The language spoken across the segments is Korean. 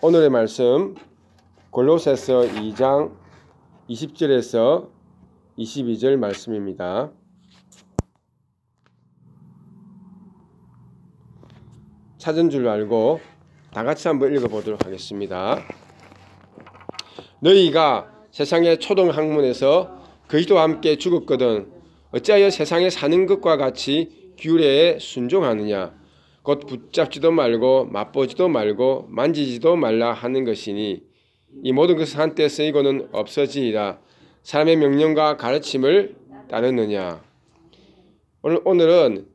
오늘의 말씀 골로새서 2장 20절에서 22절 말씀입니다. 찾은 줄 알고 다 같이 한번 읽어보도록 하겠습니다. 너희가 세상의 초등학문에서 그리스도와 함께 죽었거든 어찌하여 세상에 사는 것과 같이 규례에 순종하느냐. 곧 붙잡지도 말고 맛보지도 말고 만지지도 말라 하는 것이니 이 모든 것은 한때 쓰이고는 없어지리라. 사람의 명령과 가르침을 따르느냐. 오늘은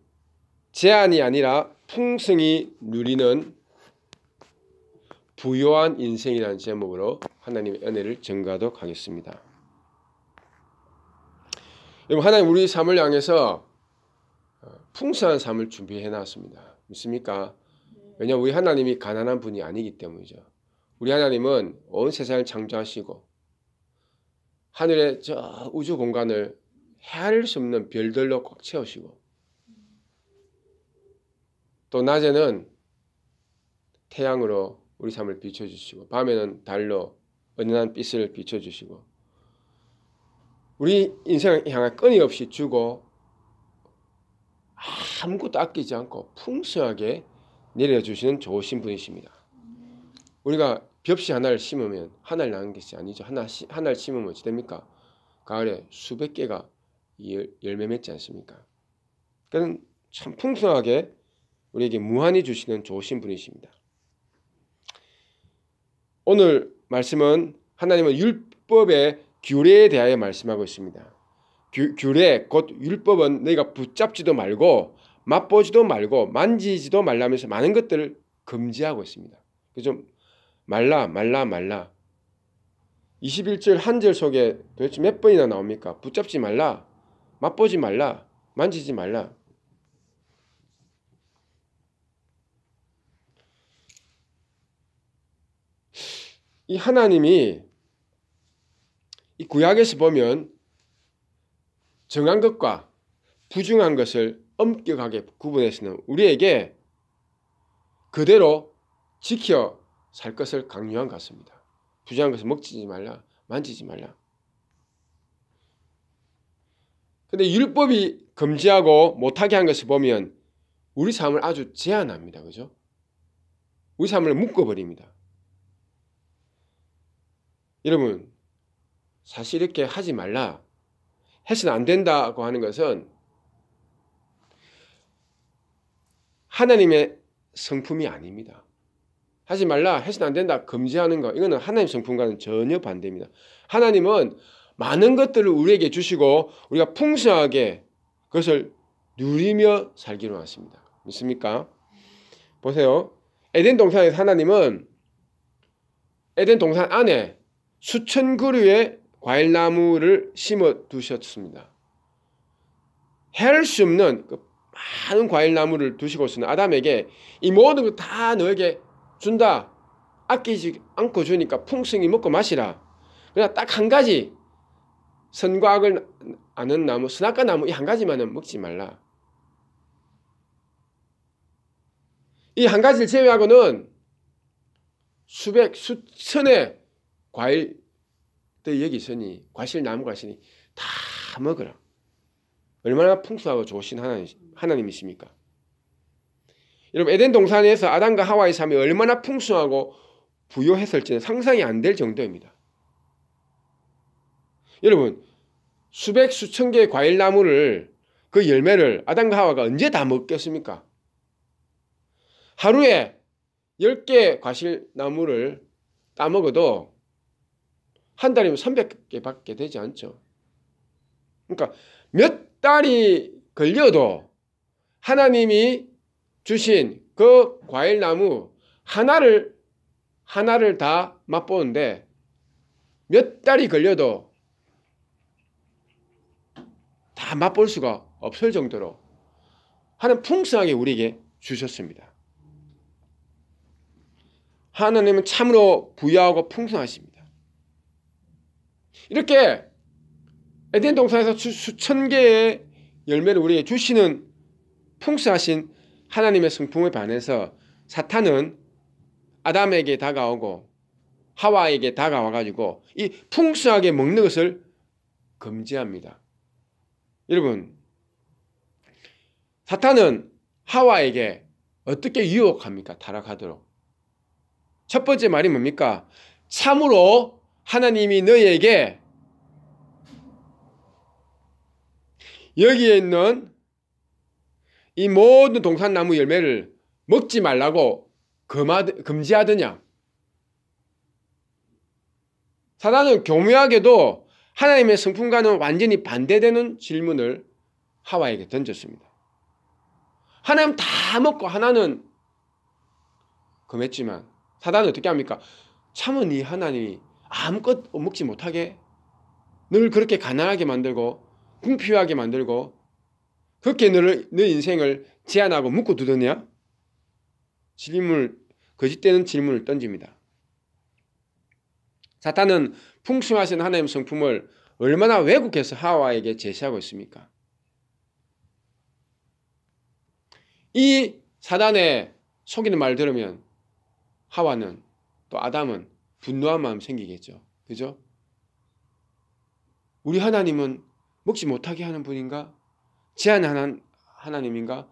제한이 아니라 풍성히 누리는 부요한 인생이라는 제목으로 하나님의 은혜를 전가하도록 하겠습니다. 여러분, 하나님 우리 삶을 향해서 풍성한 삶을 준비해 놨습니다. 믿습니까? 왜냐하면 우리 하나님이 가난한 분이 아니기 때문이죠. 우리 하나님은 온 세상을 창조하시고 하늘의 저 우주 공간을 헤아릴 수 없는 별들로 꽉 채우시고 또 낮에는 태양으로 우리 삶을 비춰주시고 밤에는 달로 은은한 빛을 비춰주시고 우리 인생을 향해 끊임없이 주고 아무것도 아끼지 않고 풍성하게 내려주시는 좋으신 분이십니다. 우리가 벽시 하나를 심으면 하나를 나는 것이 아니죠. 하나를 심으면 어찌 됩니까? 가을에 수백 개가 열매 맺지 않습니까? 그는 참 풍성하게 우리에게 무한히 주시는 좋으신 분이십니다. 오늘 말씀은 하나님은 율법의 규례에 대하여 말씀하고 있습니다. 규례 곧 율법은 너희가 붙잡지도 말고 맛보지도 말고 만지지도 말라면서 많은 것들을 금지하고 있습니다. 좀 말라 21절 한 절 속에 도대체 몇 번이나 나옵니까? 붙잡지 말라, 맛보지 말라, 만지지 말라. 이 하나님이 이 구약에서 보면 정한 것과 부정한 것을 엄격하게 구분해서는 우리에게 그대로 지켜 살 것을 강요한 것 같습니다. 부정한 것을 먹지 말라, 만지지 말라. 근데 율법이 금지하고 못하게 한 것을 보면 우리 삶을 아주 제한합니다. 그죠? 우리 삶을 묶어버립니다. 여러분, 사실 이렇게 하지 말라, 해서는 안 된다고 하는 것은 하나님의 성품이 아닙니다. 하지 말라, 해서는 안 된다, 금지하는 거, 이거는 하나님 성품과는 전혀 반대입니다. 하나님은 많은 것들을 우리에게 주시고 우리가 풍성하게 그것을 누리며 살기로 하십니다. 믿습니까? 보세요. 에덴 동산에서 하나님은 에덴 동산 안에 수천 그루의 과일나무를 심어 두셨습니다. 헤아릴 수 없는 그 많은 과일나무를 두시고서는 아담에게 이 모든 거 다 너에게 준다. 아끼지 않고 주니까 풍성히 먹고 마시라. 그러나 딱 한 가지, 선과 악을 아는 나무, 선악과 나무 이 한 가지만은 먹지 말라. 이 한 가지를 제외하고는 수천의 과일 여기 있으니 과실나무가 있으니 다 먹으라. 얼마나 풍성하고 좋으신 하나님이십니까? 여러분, 에덴 동산에서 아담과 하와의 삶이 얼마나 풍성하고 부요했을지는 상상이 안 될 정도입니다. 여러분, 수백 수천 개의 과일나무를 그 열매를 아담과 하와가 언제 다 먹겠습니까? 하루에 10개 과실나무를 따먹어도 한 달이면 300개밖에 되지 않죠. 그러니까 몇 달이 걸려도 하나님이 주신 그 과일나무 하나를 다 맛보는데 몇 달이 걸려도 다 맛볼 수가 없을 정도로 하나님 풍성하게 우리에게 주셨습니다. 하나님은 참으로 부유하고 풍성하십니다. 이렇게 에덴 동산에서 수천 개의 열매를 우리에게 주시는 풍성하신 하나님의 성품에 반해서 사탄은 아담에게 다가오고 하와에게 다가와가지고 이 풍성하게 먹는 것을 금지합니다. 여러분, 사탄은 하와에게 어떻게 유혹합니까? 타락하도록. 첫 번째 말이 뭡니까? 참으로 하나님이 너희에게 여기에 있는 이 모든 동산나무 열매를 먹지 말라고 금지하더냐? 사단은 교묘하게도 하나님의 성품과는 완전히 반대되는 질문을 하와에게 던졌습니다. 하나님 다 먹고 하나는 금했지만 사단은 어떻게 합니까? 참은 이 하나님이 아무것도 먹지 못하게 늘 그렇게 가난하게 만들고 궁핍하게 만들고 그렇게 너 인생을 제한하고 묶어두더냐? 거짓되는 질문을 던집니다. 사탄은 풍성하신 하나님의 성품을 얼마나 왜곡해서 하와에게 제시하고 있습니까? 이 사단의 속이는 말 들으면 하와는 또 아담은 분노한 마음 생기겠죠. 그죠? 우리 하나님은 먹지 못하게 하는 분인가? 제한하는 하나님인가?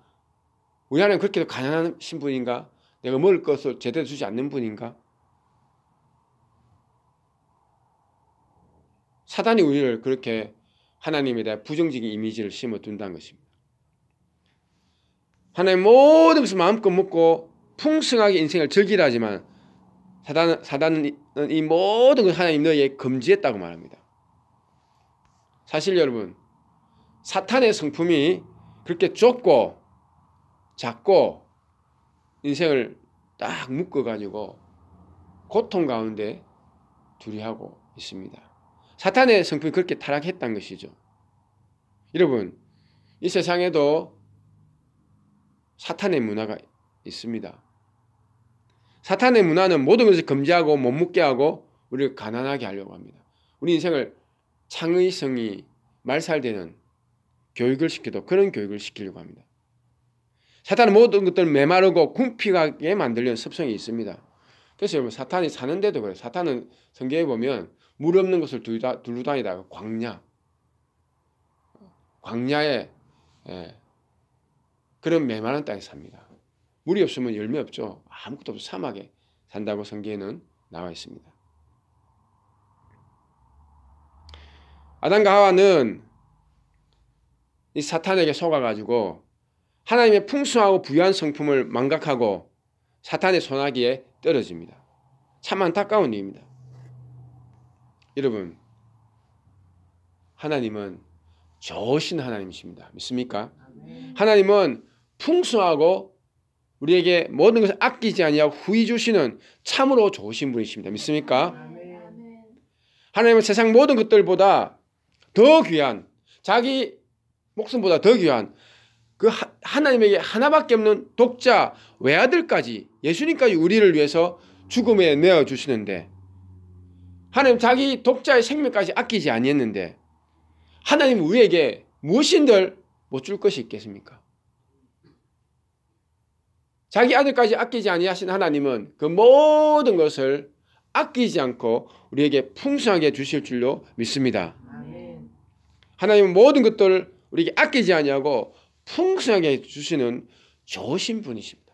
우리 하나님 그렇게 가난하신 분인가? 내가 먹을 것을 제대로 주지 않는 분인가? 사단이 우리를 그렇게 하나님에 대한 부정적인 이미지를 심어둔다는 것입니다. 하나님 모든 것을 마음껏 먹고 풍성하게 인생을 즐기라 하지만 사단은 이 모든 것을 하나님 너희에 금지했다고 말합니다. 사실 여러분, 사탄의 성품이 그렇게 좁고 작고 인생을 딱 묶어가지고 고통 가운데 두려워하고 있습니다. 사탄의 성품이 그렇게 타락했다는 것이죠. 여러분, 이 세상에도 사탄의 문화가 있습니다. 사탄의 문화는 모든 것을 금지하고 못 먹게 하고 우리를 가난하게 하려고 합니다. 우리 인생을 창의성이 말살되는 교육을 시켜도 그런 교육을 시키려고 합니다. 사탄은 모든 것들을 메마르고 궁핍하게 만들려는 습성이 있습니다. 그래서 여러분, 사탄이 사는데도 그래요. 사탄은 성경에 보면 물 없는 곳을 두루 다니다가 광야에 그런 메마른 땅에 삽니다. 물이 없으면 열매 없죠. 아무것도 없어 사막에 산다고 성경에는 나와 있습니다. 아담과 하와는 이 사탄에게 속아가지고 하나님의 풍성하고 부유한 성품을 망각하고 사탄의 손아귀에 떨어집니다. 참 안타까운 일입니다. 여러분, 하나님은 좋으신 하나님이십니다. 믿습니까? 하나님은 풍성하고 우리에게 모든 것을 아끼지 아니하고 후히 주시는 참으로 좋으신 분이십니다. 믿습니까? 하나님은 세상 모든 것들보다 더 귀한, 자기 목숨보다 더 귀한 그 하나님에게 하나밖에 없는 독자 외아들까지, 예수님까지 우리를 위해서 죽음에 내어주시는데, 하나님 자기 독자의 생명까지 아끼지 아니했는데 하나님 우리에게 무엇인들 못 줄 것이 있겠습니까? 자기 아들까지 아끼지 아니하신 하나님은 그 모든 것을 아끼지 않고 우리에게 풍성하게 주실 줄로 믿습니다. 하나님은 모든 것들을 우리에게 아끼지 아니하고 풍성하게 주시는 좋으신 분이십니다.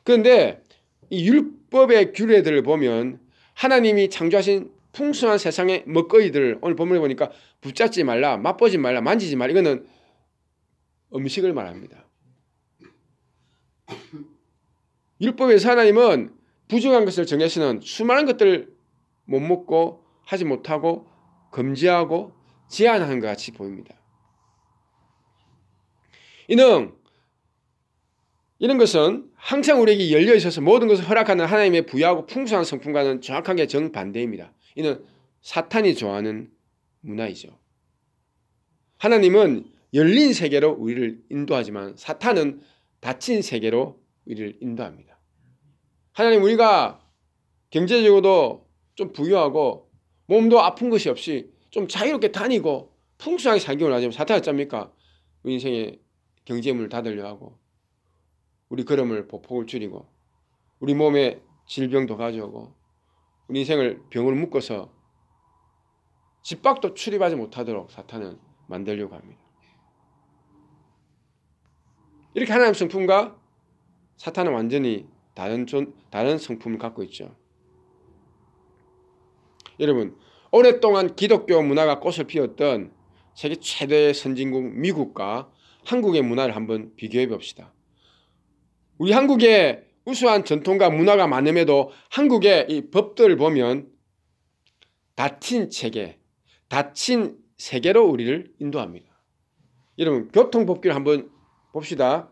그런데 이 율법의 규례들을 보면 하나님이 창조하신 풍성한 세상의 먹거리들을 오늘 본문에 보니까 붙잡지 말라, 맛보지 말라, 만지지 말라, 이거는 음식을 말합니다. 율법에서 하나님은 부정한 것을 정해서는 수많은 것들을 못 먹고 하지 못하고 금지하고 제한하는 것 같이 보입니다. 이런 것은 항상 우리에게 열려 있어서 모든 것을 허락하는 하나님의 부유하고 풍성한 성품과는 정확하게 정반대입니다. 이는 사탄이 좋아하는 문화이죠. 하나님은 열린 세계로 우리를 인도하지만 사탄은 닫힌 세계로 우리를 인도합니다. 하나님, 우리가 경제적으로도 좀 부유하고 몸도 아픈 것이 없이 좀 자유롭게 다니고 풍성하게 살기 원하지만 사탄이 어쩝니까? 우리 인생에 경제문을 닫으려 하고 우리 걸음을 보폭을 줄이고 우리 몸에 질병도 가져오고 우리 인생을 병으로 묶어서 집 밖도 출입하지 못하도록 사탄은 만들려고 합니다. 이렇게 하나님의 성품과 사탄은 완전히 다른 성품을 갖고 있죠. 여러분, 오랫동안 기독교 문화가 꽃을 피웠던 세계 최대의 선진국 미국과 한국의 문화를 한번 비교해 봅시다. 우리 한국의 우수한 전통과 문화가 많음에도 한국의 이 법들을 보면 닫힌 체계, 닫힌 세계로 우리를 인도합니다. 여러분, 교통법규를 한번 봅시다.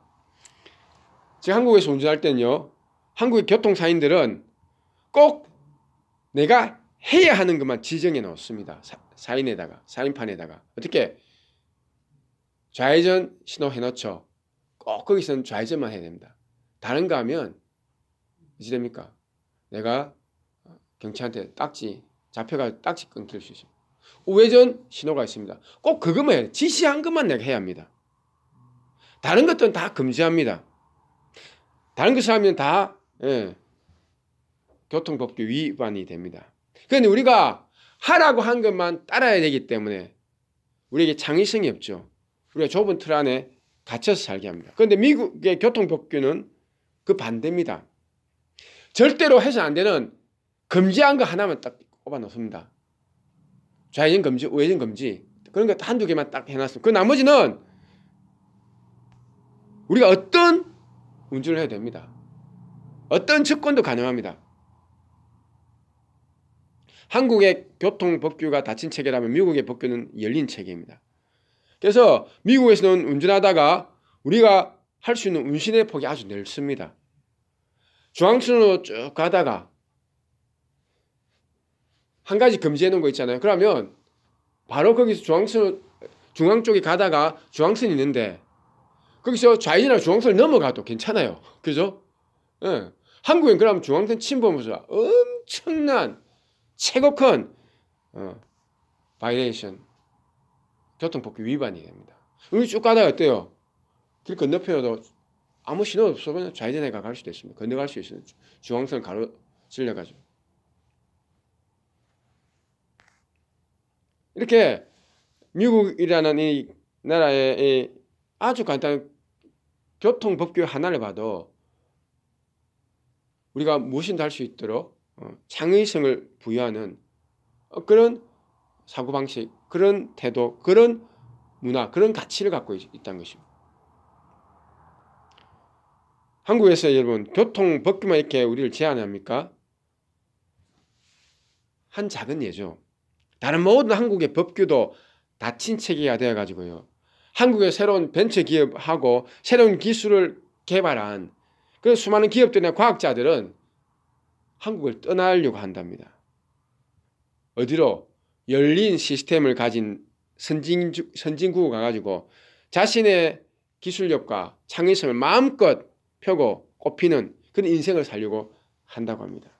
제가 한국에서 운전할 때는요, 한국의 교통사인들은 꼭 내가 해야 하는 것만 지정해 놓습니다. 사인판에다가. 어떻게? 좌회전 신호 해놓죠. 꼭 거기서는 좌회전만 해야 됩니다. 다른 거 하면 어찌 됩니까? 내가 경찰한테 잡혀가 딱지 끊길 수 있습니다. 우회전 신호가 있습니다. 꼭 그것만 해야 돼요. 지시한 것만 내가 해야 합니다. 다른 것들은 다 금지합니다. 다른 것을 하면 다 교통법규 위반이 됩니다. 그런데 우리가 하라고 한 것만 따라야 되기 때문에 우리에게 창의성이 없죠. 우리가 좁은 틀 안에 갇혀서 살게 합니다. 그런데 미국의 교통법규는 그 반대입니다. 절대로 해서 안 되는 금지한 거 하나만 딱 꼽아 놓습니다. 좌회전 금지, 우회전 금지. 그런 거 한두 개만 딱 해놨습니다. 그 나머지는 우리가 어떤 운전을 해야 됩니다. 어떤 접근도 가능합니다. 한국의 교통법규가 닫힌 체계라면 미국의 법규는 열린 체계입니다. 그래서 미국에서는 운전하다가 우리가 할 수 있는 운신의 폭이 아주 넓습니다. 중앙선으로 쭉 가다가 한 가지 금지해 놓은 거 있잖아요. 그러면 바로 거기서 중앙 쪽에 가다가 중앙선이 있는데 거기서 좌회전이나 중앙선을 넘어가도 괜찮아요. 그죠? 예. 한국엔 그러면 중앙선 침범해서 엄청난 최고 큰 바이레이션, 교통법규 위반이 됩니다. 우리 쭉 가다가 어때요? 길 건너편에도 아무 신호 없어 그냥 좌회전에 갈 수도 있습니다. 건너갈 수 있어요. 중앙선 가로질러가지고. 이렇게 미국이라는 이 나라의 아주 간단한 교통법규 하나를 봐도 우리가 무엇인지 할 수 있도록 창의성을 부여하는 그런 사고방식, 그런 태도, 그런 문화, 그런 가치를 갖고 있다는 것입니다. 한국에서 여러분 교통법규만 이렇게 우리를 제한합니까? 한 작은 예죠. 다른 모든 한국의 법규도 닫힌 체계가 되어가지고요. 한국의 새로운 벤처 기업하고 새로운 기술을 개발한 그런 수많은 기업들이나 과학자들은 한국을 떠나려고 한답니다. 어디로? 열린 시스템을 가진 선진국에 가가지고 자신의 기술력과 창의성을 마음껏 펴고 꼽히는 그런 인생을 살려고 한다고 합니다.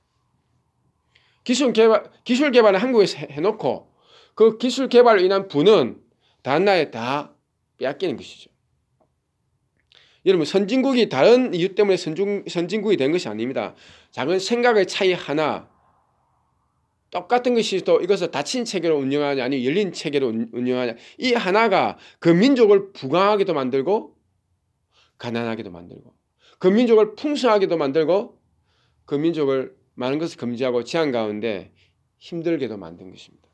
기술 개발을 한국에서 해놓고 그 기술 개발로 인한 부는 다른 나라에 다 빼앗기는 것이죠. 여러분 선진국이 다른 이유 때문에 선진국이 된 것이 아닙니다. 작은 생각의 차이 하나 똑같은 것이 또 이것을 닫힌 체계로 운영하냐 아니면 열린 체계로 운영하냐 이 하나가 그 민족을 부강하게도 만들고 가난하게도 만들고 그 민족을 풍성하게도 만들고 그 민족을 많은 것을 금지하고 제한 가운데 힘들게도 만든 것입니다.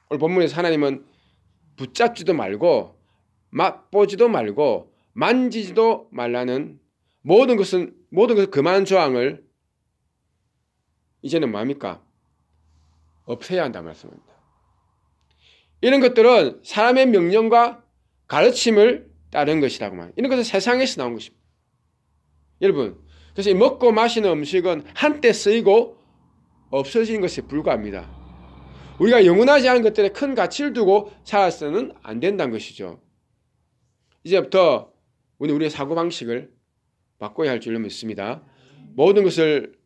오늘 본문에서 하나님은 붙잡지도 말고 맛보지도 말고 만지지도 말라는 모든 것을 금한 조항을 이제는 뭡니까? 없애야 한다 말씀입니다. 이런 것들은 사람의 명령과 가르침을 따른 것이라고 말합니다. 이런 것은 세상에서 나온 것입니다. 여러분 그래서 먹고 마시는 음식은 한때 쓰이고 없어지는 것에 불과합니다. 우리가 영원하지 않은 것들에 큰 가치를 두고 살아서는 안 된다는 것이죠. 이제부터 우리의 사고방식을 바꿔야 할 줄로 믿습니다. 모든 것을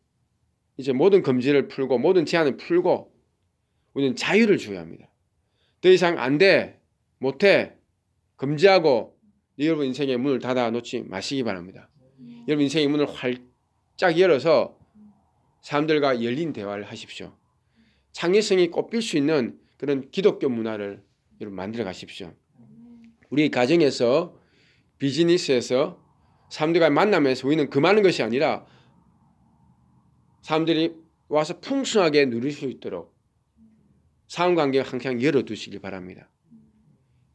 이제 모든 금지를 풀고 모든 제한을 풀고 우리는 자유를 주어야 합니다. 더 이상 안 돼, 못해, 금지하고 여러분 인생의 문을 닫아 놓지 마시기 바랍니다. 여러분 인생의 문을 쫙 열어서 사람들과 열린 대화를 하십시오. 창의성이 꽃필 수 있는 그런 기독교 문화를 여러분 만들어 가십시오. 우리 가정에서, 비즈니스에서, 사람들과 만나면서 우리는 금하는 것이 아니라 사람들이 와서 풍성하게 누릴 수 있도록 상호관계를 항상 열어두시길 바랍니다.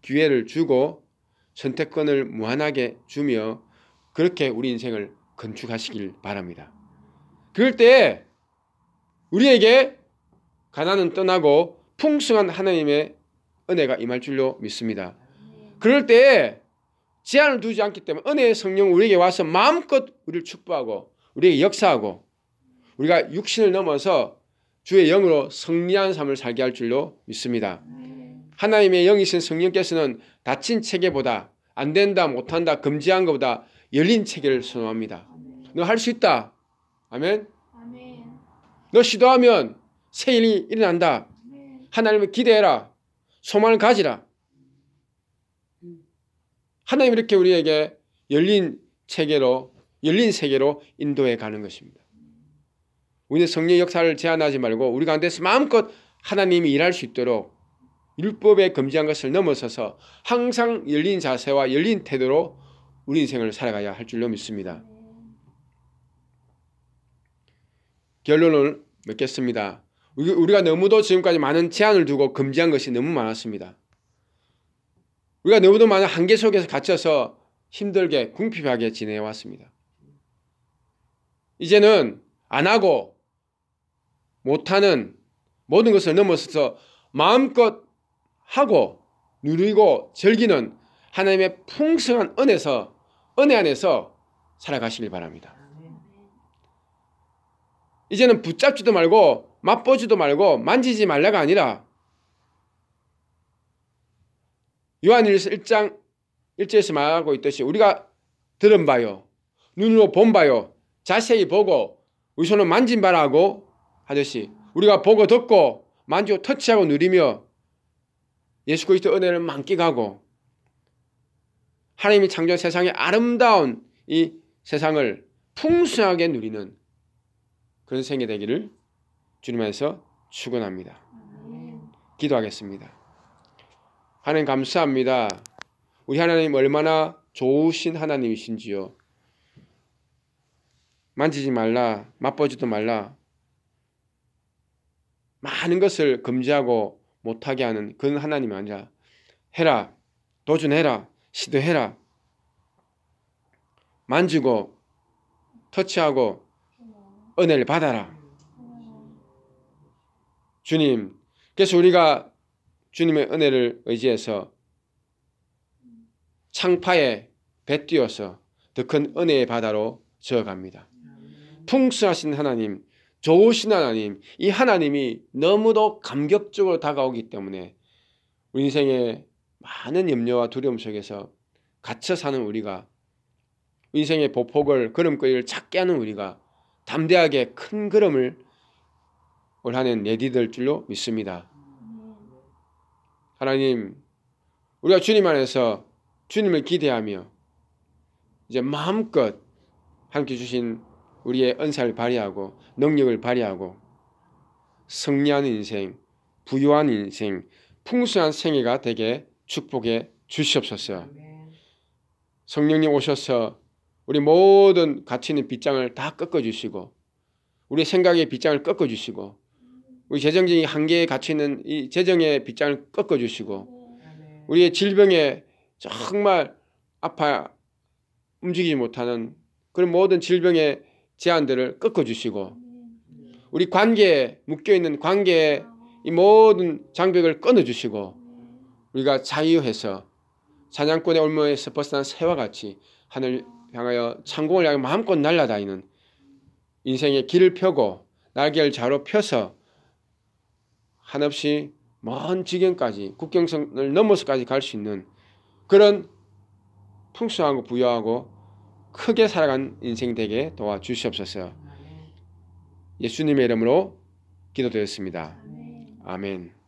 기회를 주고 선택권을 무한하게 주며 그렇게 우리 인생을 건축하시길 바랍니다. 그럴 때 우리에게 가난은 떠나고 풍성한 하나님의 은혜가 임할 줄로 믿습니다. 그럴 때 제한을 두지 않기 때문에 은혜의 성령 우리에게 와서 마음껏 우리를 축복하고 우리에게 역사하고 우리가 육신을 넘어서 주의 영으로 승리한 삶을 살게 할 줄로 믿습니다. 하나님의 영이신 성령께서는 닫힌 체계보다 안 된다, 못한다, 금지한 것보다 열린 체계를 선호합니다. 너 할 수 있다. 아멘. 너 시도하면 새 일이 일어난다. 하나님을 기대해라. 소망을 가지라. 하나님 이렇게 우리에게 열린 체계로, 열린 세계로 인도해 가는 것입니다. 우리는 성령의 역사를 제한하지 말고 우리 가운데서 마음껏 하나님이 일할 수 있도록 율법에 금지한 것을 넘어서서 항상 열린 자세와 열린 태도로 우리 인생을 살아가야 할 줄로 믿습니다. 결론을 맺겠습니다. 우리가 너무도 지금까지 많은 제한을 두고 금지한 것이 너무 많았습니다. 우리가 너무도 많은 한계 속에서 갇혀서 힘들게 궁핍하게 지내왔습니다. 이제는 안 하고 못하는 모든 것을 넘어서서 마음껏 하고 누리고 즐기는 하나님의 풍성한 은혜 안에서 살아가시길 바랍니다. 이제는 붙잡지도 말고 맛보지도 말고 만지지 말라가 아니라 요한일서 1장 1절에서 말하고 있듯이 우리가 들은 바요, 눈으로 본 바요, 자세히 보고 우리 손으로 만진 바라고 하듯이 우리가 보고 듣고 만지고 터치하고 누리며 예수 그리스도 은혜를 만끽하고 하나님이 창조한 세상의 아름다운 이 세상을 풍성하게 누리는 그런 생애 되기를 주님 안에서 축원합니다. 기도하겠습니다. 하나님 감사합니다. 우리 하나님 얼마나 좋으신 하나님이신지요. 만지지 말라, 맛보지도 말라, 많은 것을 금지하고 못하게 하는 그런 하나님이 아니라 해라, 도전해라, 시도해라, 만지고 터치하고 은혜를 받아라. 주님, 그래서 우리가 주님의 은혜를 의지해서 창파에 배띄어서 더 큰 은혜의 바다로 저어갑니다. 풍성하신 하나님, 좋으신 하나님, 이 하나님이 너무도 감격적으로 다가오기 때문에 우리 인생의 많은 염려와 두려움 속에서 갇혀 사는 우리가, 인생의 보폭을, 걸음걸이를 작게 하는 우리가 담대하게 큰 걸음을 올 한해는 내디딜 줄로 믿습니다. 하나님, 우리가 주님 안에서 주님을 기대하며 이제 마음껏 함께 주신 우리의 은사를 발휘하고 능력을 발휘하고 승리하는 인생, 부유한 인생, 풍성한 생애가 되게 축복해 주시옵소서. 성령님 오셔서 우리 모든 갇혀 있는 빗장을 다 꺾어주시고 우리 생각의 빗장을 꺾어주시고 우리 재정적인 한계에 갇혀 있는 이 재정의 빗장을 꺾어주시고 우리의 질병에 정말 아파 움직이지 못하는 그런 모든 질병의 제한들을 꺾어주시고 우리 관계에 묶여있는 관계의 이 모든 장벽을 끊어주시고 우리가 자유해서 사냥꾼의 올무에서 벗어난 새와 같이 하늘 향하여 창공을 향해 마음껏 날아다니는 인생의 길을 펴고 날개를 좌로 펴서 한없이 먼 지경까지 국경선을 넘어서까지 갈 수 있는 그런 풍성하고 부유하고 크게 살아간 인생 되게 도와주시옵소서. 예수님의 이름으로 기도드렸습니다. 아멘.